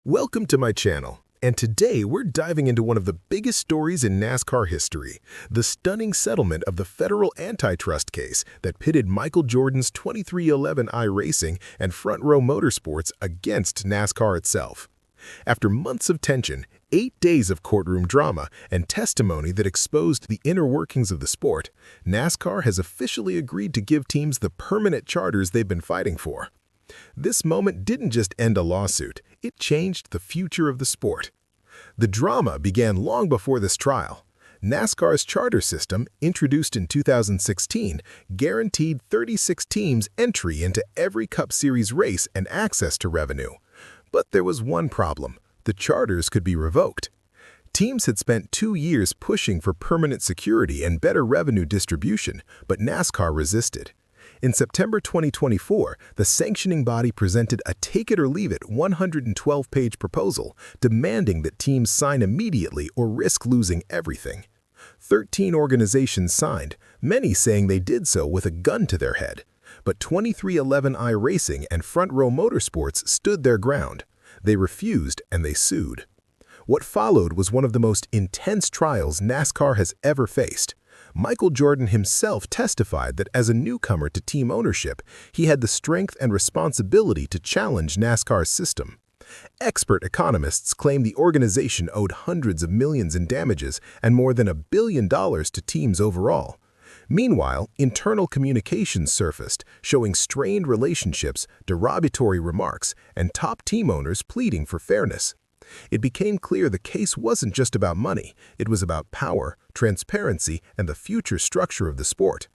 Welcome to my channel, and today we're diving into one of the biggest stories in NASCAR history, the stunning settlement of the federal antitrust case that pitted Michael Jordan's 2311 iRacing and Front Row Motorsports against NASCAR itself. After months of tension, 8 days of courtroom drama, and testimony that exposed the inner workings of the sport, NASCAR has officially agreed to give teams the permanent charters they've been fighting for. This moment didn't just end a lawsuit, it changed the future of the sport. The drama began long before this trial. NASCAR's charter system, introduced in 2016, guaranteed 36 teams entry into every Cup Series race and access to revenue. But there was one problem: the charters could be revoked. Teams had spent 2 years pushing for permanent security and better revenue distribution, but NASCAR resisted. In September 2024, the sanctioning body presented a take-it-or-leave-it 112-page proposal demanding that teams sign immediately or risk losing everything. 13 organizations signed, many saying they did so with a gun to their head. But 2311 iRacing and Front Row Motorsports stood their ground. They refused and they sued. What followed was one of the most intense trials NASCAR has ever faced. Michael Jordan himself testified that as a newcomer to team ownership, he had the strength and responsibility to challenge NASCAR's system. Expert economists claim the organization owed hundreds of millions in damages and more than $1 billion to teams overall. Meanwhile, internal communications surfaced, showing strained relationships, derogatory remarks, and top team owners pleading for fairness. It became clear the case wasn't just about money, it was about power, transparency, and the future structure of the sport.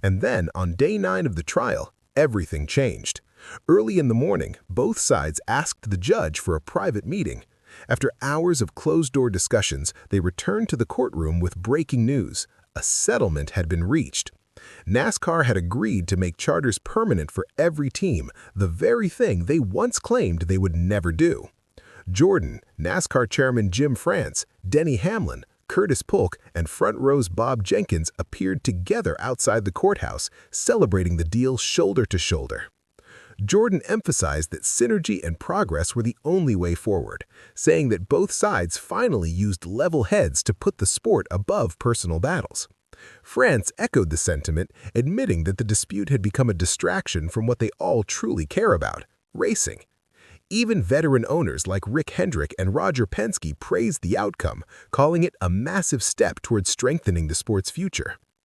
And then, on day 9 of the trial, everything changed. Early in the morning, both sides asked the judge for a private meeting. After hours of closed-door discussions, they returned to the courtroom with breaking news: a settlement had been reached. NASCAR had agreed to make charters permanent for every team, the very thing they once claimed they would never do. Jordan, NASCAR chairman Jim France, Denny Hamlin, Curtis Polk, and Front Row's Bob Jenkins appeared together outside the courthouse, celebrating the deal shoulder to shoulder. Jordan emphasized that synergy and progress were the only way forward, saying that both sides finally used level heads to put the sport above personal battles. France echoed the sentiment, admitting that the dispute had become a distraction from what they all truly care about: racing. Even veteran owners like Rick Hendrick and Roger Penske praised the outcome, calling it a massive step towards strengthening the sport's future.